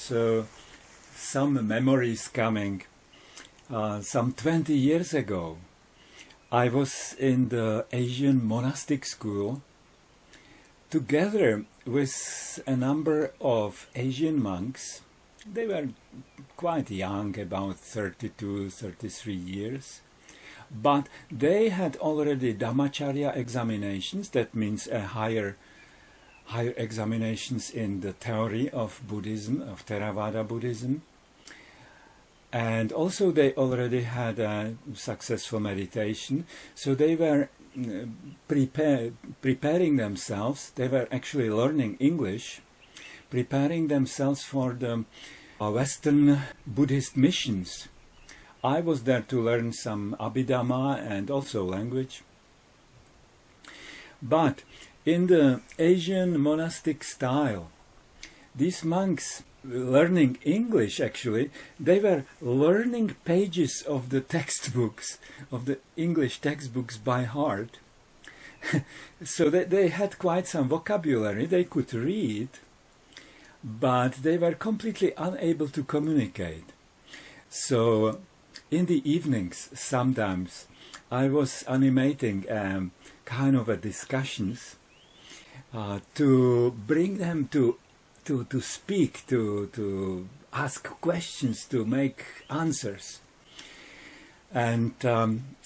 So some memories coming. Some 20 years ago, I was in the Asian monastic school together with a number of Asian monks. They were quite young, about 32, 33 years. But they had already Dhammacharya examinations, that means a higher examinations in the theory of Buddhism, of Theravada Buddhism. And also they already had a successful meditation, so they were preparing themselves. They were actually learning English, preparing themselves for the Western Buddhist missions. I was there to learn some Abhidhamma and also language. But in the Asian monastic style, these monks learning English, actually, they were learning pages of the textbooks, of the English textbooks by heart. So they had quite some vocabulary, they could read, but they were completely unable to communicate. So in the evenings, sometimes, I was animating kind of a discussions to bring them to speak, to ask questions, to make answers. And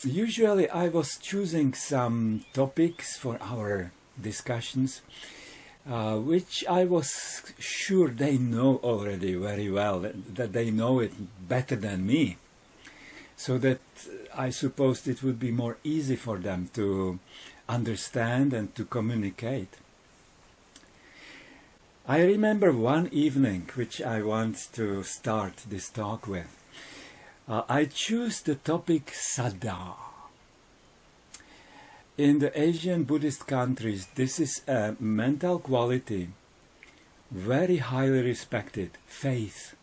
usually I was choosing some topics for our discussions, which I was sure they know already very well, that they know it better than me. So that I supposed it would be more easy for them to understand and to communicate. I remember one evening which I want to start this talk with. I choose the topic Saddha. In the Asian Buddhist countries, this is a mental quality, very highly respected: faith,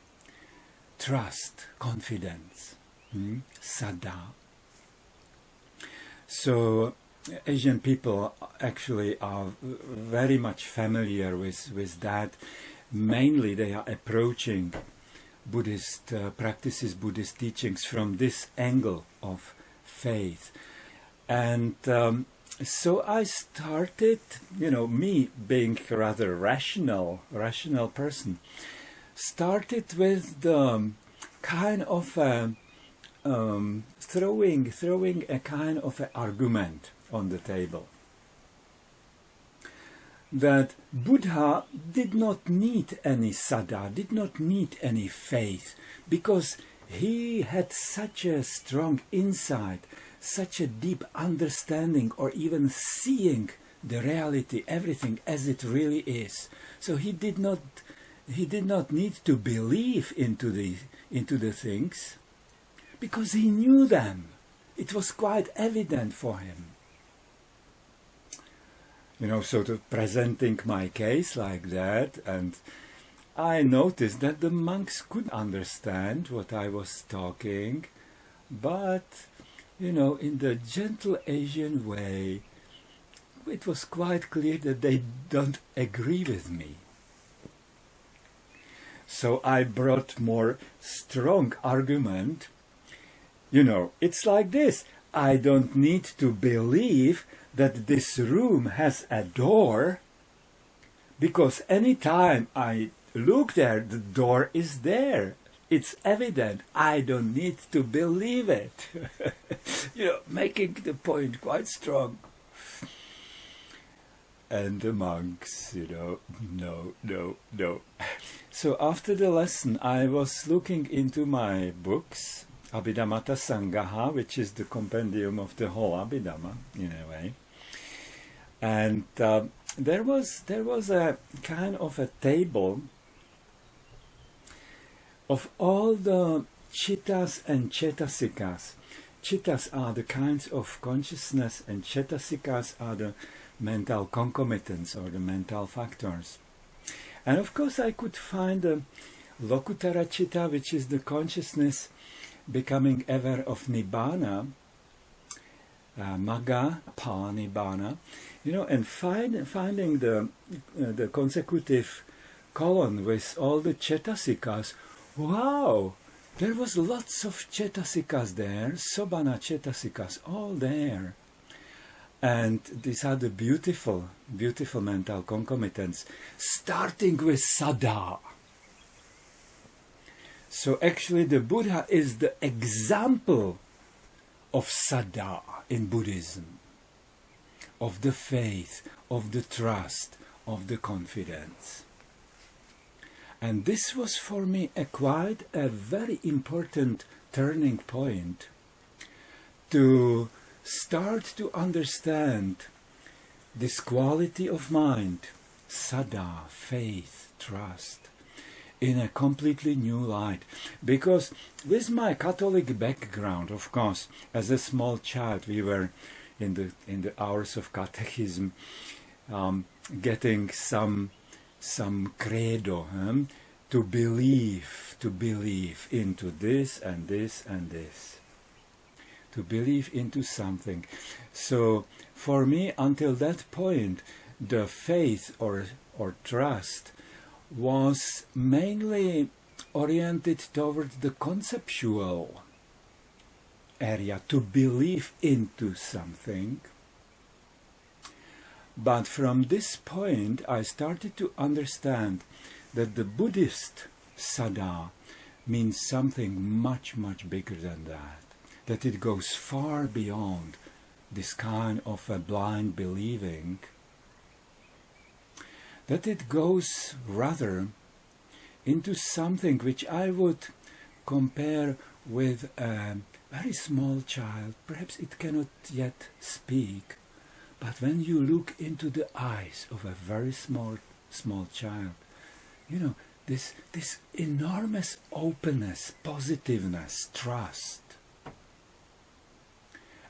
trust, confidence, Saddha. So Asian people actually are very much familiar with that. Mainly they are approaching Buddhist practices, Buddhist teachings from this angle of faith. And so I started, me being a rather rational person, started with the kind of throwing a kind of an argument on the table, that Buddha did not need any Saddha, did not need any faith, because he had such a strong insight, such a deep understanding, or even seeing the reality, everything as it really is. So he did not need to believe into the things, because he knew them. It was quite evident for him. Sort of presenting my case like that, and I noticed that the monks could understand what I was talking, but, in the gentle Asian way, it was quite clear that they don't agree with me. So I brought more strong argument. It's like this: I don't need to believe that this room has a door, because any time I look there, the door is there. It's evident. I don't need to believe it. Making the point quite strong. And the monks, no. So after the lesson, I was looking into my books, Abhidhammata Sangaha, which is the compendium of the whole Abhidhamma, in a way. And there was a kind of a table of all the chittas and cetasikas. Chittas are the kinds of consciousness, and cetasikas are the mental concomitants or the mental factors. And of course I could find the Lokutara Chitta, which is the consciousness becoming aware of Nibbana, Magga, Pa Nibbana, and finding the consecutive column with all the Chetasikas. Wow! There was lots of Chetasikas there, Sobhana Chetasikas, all there. And these are the beautiful, beautiful mental concomitants, starting with Saddha. So actually the Buddha is the example of Saddha in Buddhism, of the faith, of the trust, of the confidence. And this was for me quite a very important turning point to start to understand this quality of mind, Saddha, faith, trust, in a completely new light. Because with my Catholic background, of course, as a small child, we were in the hours of catechism getting some credo, to believe into this and this and this, to believe into something. So for me, until that point, the faith or trust was mainly oriented towards the conceptual area, to believe into something. But from this point I started to understand that the Buddhist Saddha means something much, much bigger than that. That it goes far beyond this kind of a blind believing. That it goes rather into something which I would compare with a very small child. Perhaps it cannot yet speak, but when you look into the eyes of a very small child, you know, this enormous openness, positiveness, trust,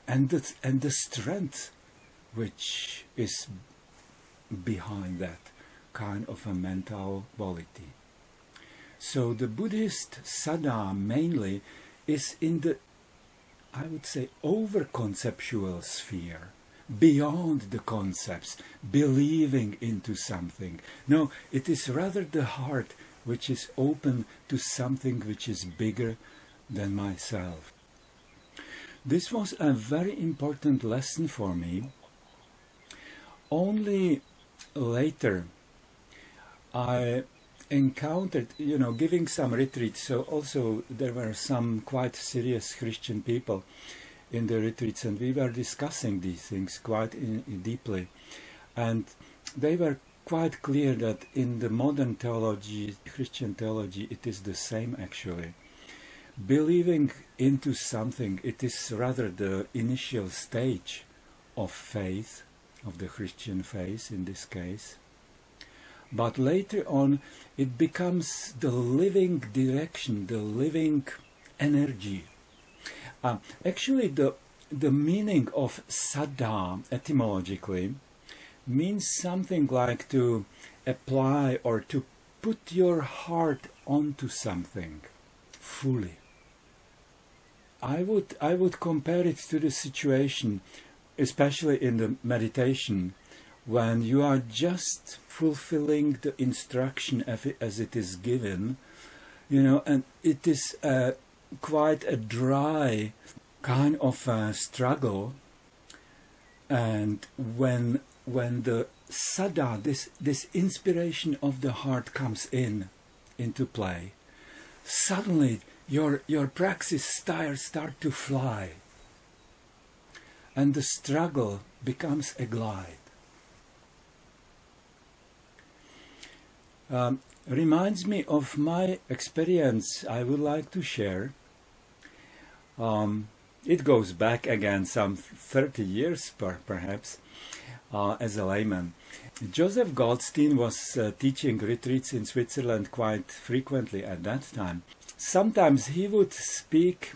and the strength which is behind that kind of a mental quality. So the Buddhist Saddha mainly is in the, I would say, over-conceptual sphere, beyond the concepts, believing into something. No, it is rather the heart which is open to something which is bigger than myself. This was a very important lesson for me. Only later I encountered, giving some retreats, so also there were some quite serious Christian people in the retreats, and we were discussing these things quite deeply, and they were quite clear that in the modern theology, Christian theology, it is the same actually. Believing into something, it is rather the initial stage of faith, of the Christian faith in this case, but later on it becomes the living direction, the living energy. Actually, the meaning of Saddha etymologically means something like to apply or to put your heart onto something fully. I would compare it to the situation, especially in the meditation, when you are just fulfilling the instruction as it is given, and it is quite a dry kind of a struggle, and when the Saddha, this inspiration of the heart comes into play, suddenly your praxis start to fly, and the struggle becomes a glide. Reminds me of my experience I would like to share. It goes back again some 30 years perhaps, as a layman. Joseph Goldstein was teaching retreats in Switzerland quite frequently at that time. Sometimes he would speak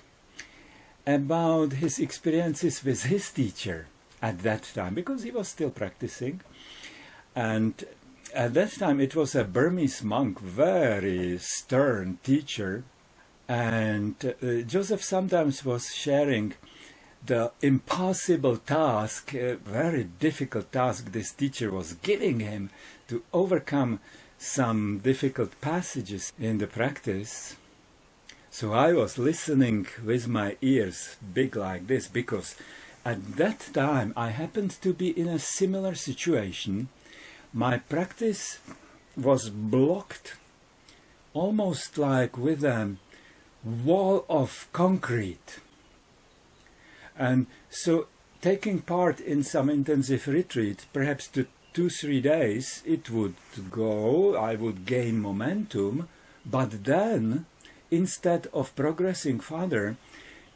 about his experiences with his teacher at that time, because he was still practicing, and at that time it was a Burmese monk, very stern teacher, and Joseph sometimes was sharing the impossible task, a very difficult task this teacher was giving him to overcome some difficult passages in the practice. So I was listening with my ears big like this, because at that time I happened to be in a similar situation. My practice was blocked almost like with a wall of concrete. And so taking part in some intensive retreat, perhaps to 2-3 days, it would go, I would gain momentum, but then instead of progressing further,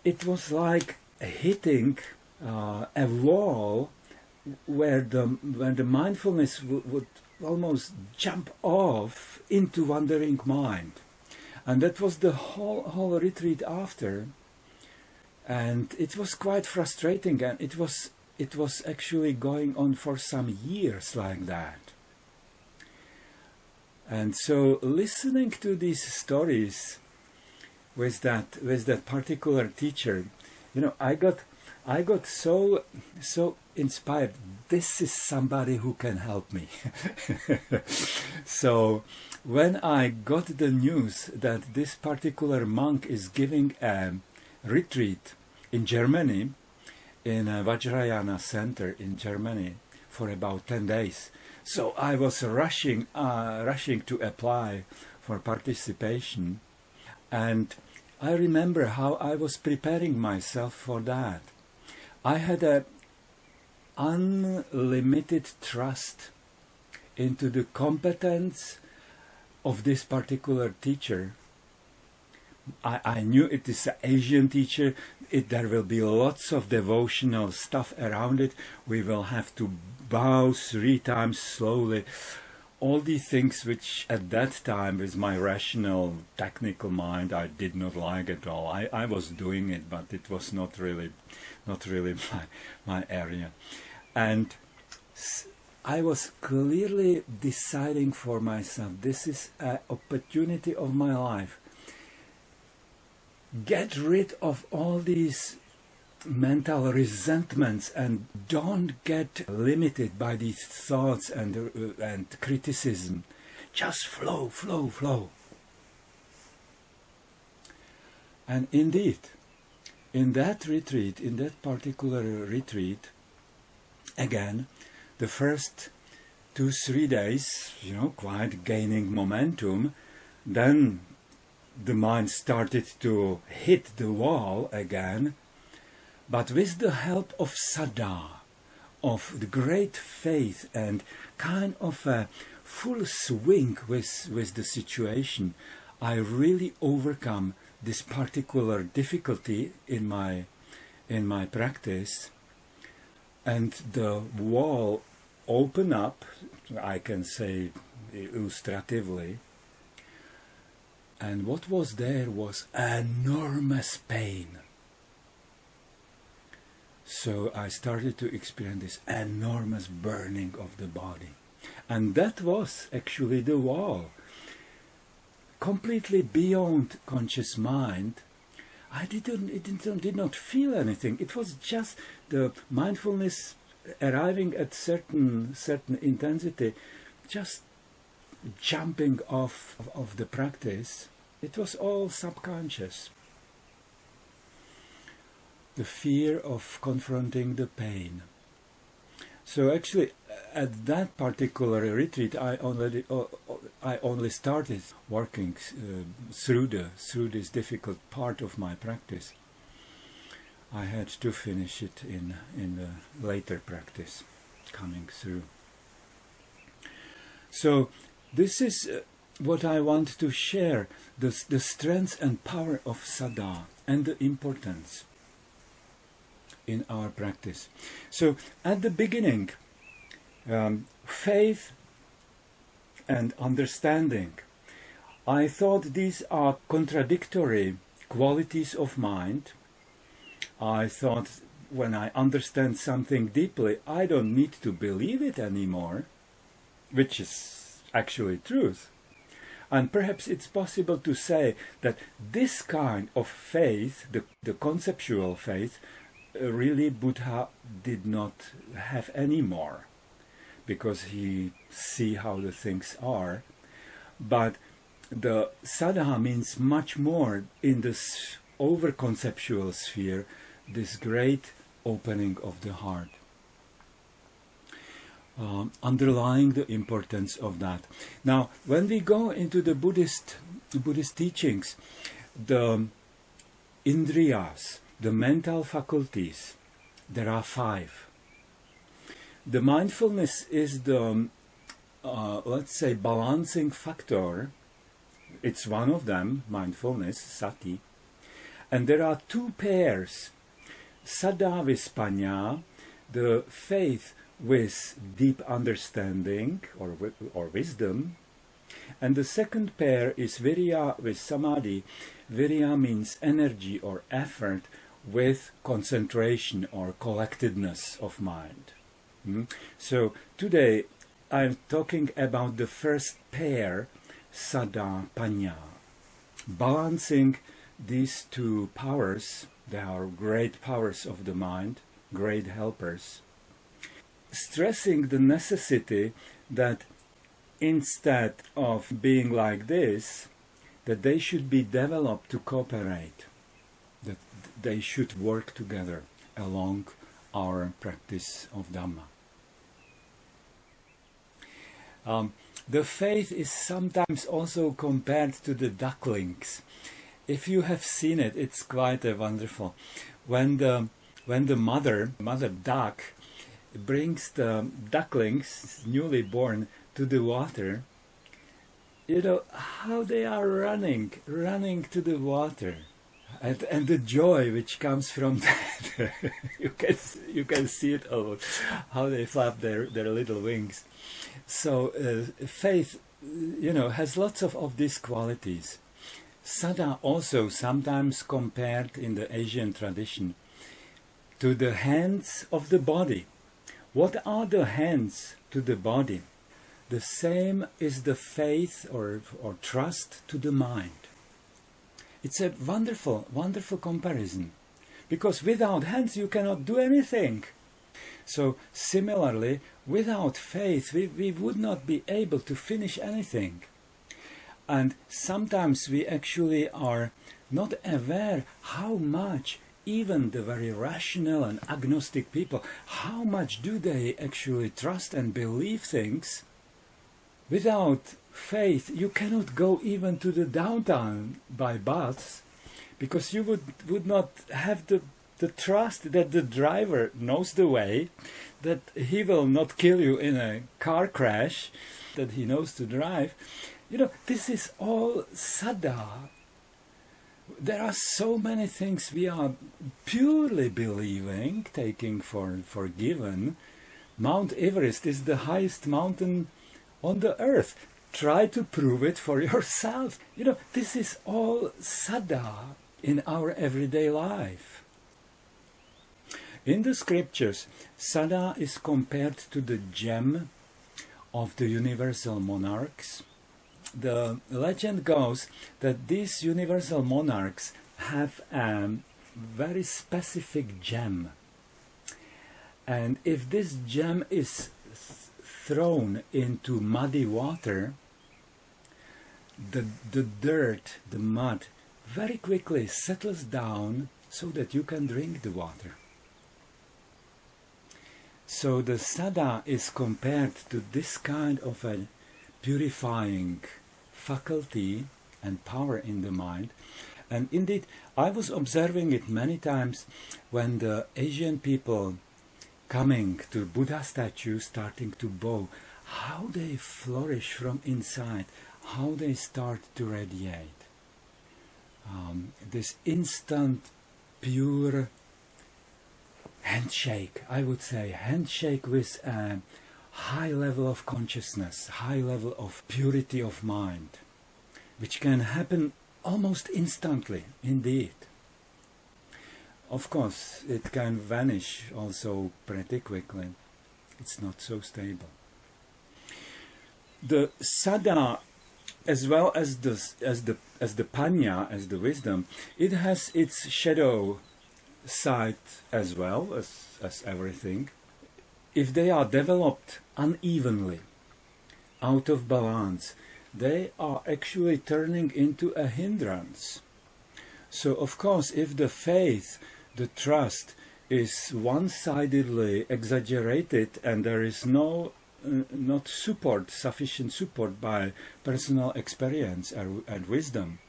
it was like hitting a wall where the mindfulness would almost jump off into wandering mind. And that was the whole retreat after. And it was quite frustrating, and it was actually going on for some years like that. And so listening to these stories with that particular teacher, I got so inspired. This is somebody who can help me. So when I got the news that this particular monk is giving a retreat in Germany, in a Vajrayana center in Germany for about 10 days, so I was rushing to apply for participation. And I remember how I was preparing myself for that. I had a unlimited trust into the competence of this particular teacher. I knew it is an Asian teacher. There will be lots of devotional stuff around it. We will have to bow 3 times slowly. All these things which at that time, with my rational, technical mind, I did not like at all. I was doing it, but it was not really my area. And I was clearly deciding for myself, this is an opportunity of my life. Get rid of all these mental resentments and don't get limited by these thoughts and criticism. Just flow. And indeed, in that particular retreat, again, the first 2-3 days, quite gaining momentum, then the mind started to hit the wall again, but with the help of Saddha, of the great faith and kind of a full swing with the situation, I really overcome this particular difficulty in my practice, and the wall opened up, I can say illustratively. And what was there was enormous pain. So I started to experience this enormous burning of the body. And that was actually the wall. Completely beyond conscious mind. I did not feel anything. It was just the mindfulness arriving at certain intensity, just jumping off of the practice. It was all subconscious. The fear of confronting the pain. So actually, at that particular retreat, I only started working through this difficult part of my practice. I had to finish it in the later practice, coming through. So this is what I want to share: the strength and power of Saddha and the importance in our practice. So at the beginning, faith and understanding, I thought these are contradictory qualities of mind. I thought when I understand something deeply, I don't need to believe it anymore, which is actually truth. And perhaps it's possible to say that this kind of faith, the conceptual faith, really Buddha did not have anymore, because he see how the things are. but the Saddha means much more in this over-conceptual sphere, this great opening of the heart. Underlying the importance of that. Now, when we go into the Buddhist teachings, the indriyas, the mental faculties, there are 5. The mindfulness is the, let's say, balancing factor. It's one of them, mindfulness, sati. And there are 2 pairs, saddha vispanya, the faith with deep understanding or wisdom, and the second pair is virya with samadhi. Virya means energy or effort with concentration or collectedness of mind. So today I'm talking about the first pair, saddha panya, balancing these 2 powers. They are great powers of the mind, great helpers, stressing the necessity that instead of being like this, that they should be developed to cooperate, that they should work together along our practice of Dhamma. The faith is sometimes also compared to the ducklings. If you have seen it, it's quite wonderful. When the mother duck brings the ducklings, newly born, to the water, you know how they are running to the water, and the joy which comes from that. you can see it all, how they flap their little wings. So faith, has lots of these qualities. Saddha also sometimes compared in the Asian tradition to the hands of the body. What are the hands to the body? The same is the faith or trust to the mind. It's a wonderful, wonderful comparison. Because without hands you cannot do anything. So similarly, without faith we would not be able to finish anything. And sometimes we actually are not aware how much even the very rational and agnostic people, how much do they actually trust and believe things? Without faith, you cannot go even to the downtown by bus, because you would not have the trust that the driver knows the way, that he will not kill you in a car crash, that he knows to drive. This is all saddha. There are so many things we are purely believing, taking for given. Mount Everest is the highest mountain on the earth. Try to prove it for yourself. This is all saddha in our everyday life. In the scriptures, saddha is compared to the gem of the universal monarchs. The legend goes that these universal monarchs have a very specific gem. And if this gem is thrown into muddy water, the dirt, the mud, very quickly settles down so that you can drink the water. So the saddha is compared to this kind of a purifying faculty and power in the mind. And indeed, I was observing it many times when the Asian people coming to Buddha statues, starting to bow, how they flourish from inside, how they start to radiate. This instant, pure handshake, I would say, handshake with a high level of consciousness, high level of purity of mind, which can happen almost instantly, indeed. Of course, it can vanish also pretty quickly. It's not so stable. The saddha, as well as the panya, as the wisdom, it has its shadow side as well as everything. If they are developed unevenly, out of balance, they are actually turning into a hindrance. So of course, if the faith, the trust, is one-sidedly exaggerated and there is not sufficient support by personal experience and wisdom,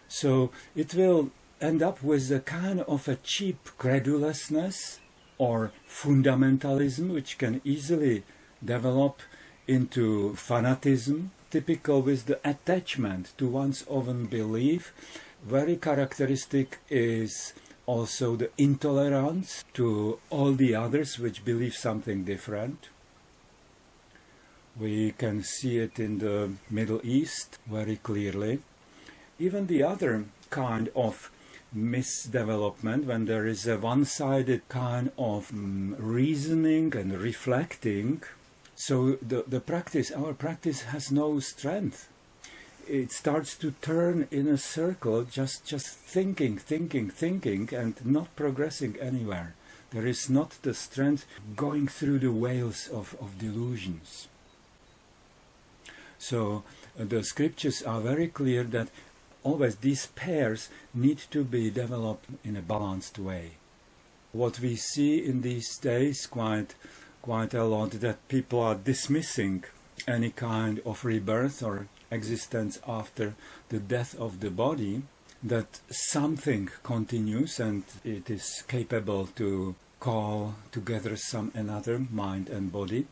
so it will end up with a kind of a cheap credulousness or fundamentalism, which can easily develop into fanatism, typical with the attachment to one's own belief. Very characteristic is also the intolerance to all the others which believe something different. We can see it in the Middle East very clearly. Even the other kind of misdevelopment, when there is a one-sided kind of reasoning and reflecting, so our practice has no strength. It starts to turn in a circle, just thinking, and not progressing anywhere. There is not the strength going through the whales of delusions. So the scriptures are very clear that always these pairs need to be developed in a balanced way. What we see in these days quite a lot, that people are dismissing any kind of rebirth or existence after the death of the body, that something continues and it is capable to call together some another mind and body.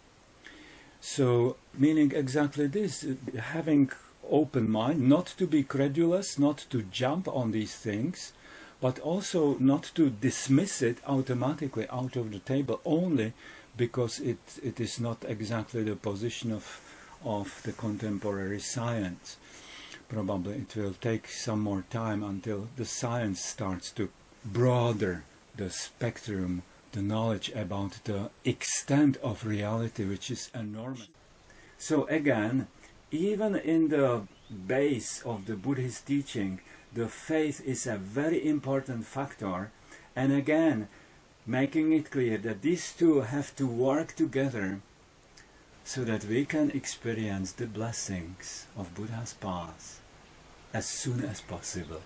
So meaning exactly this, having open mind, not to be credulous, not to jump on these things, but also not to dismiss it automatically out of the table only because it is not exactly the position of the contemporary science. Probably it will take some more time until the science starts to broaden the spectrum, the knowledge about the extent of reality, which is enormous. So again, even in the base of the Buddhist teaching, the faith is a very important factor, and again, making it clear that these two have to work together so that we can experience the blessings of Buddha's path as soon as possible.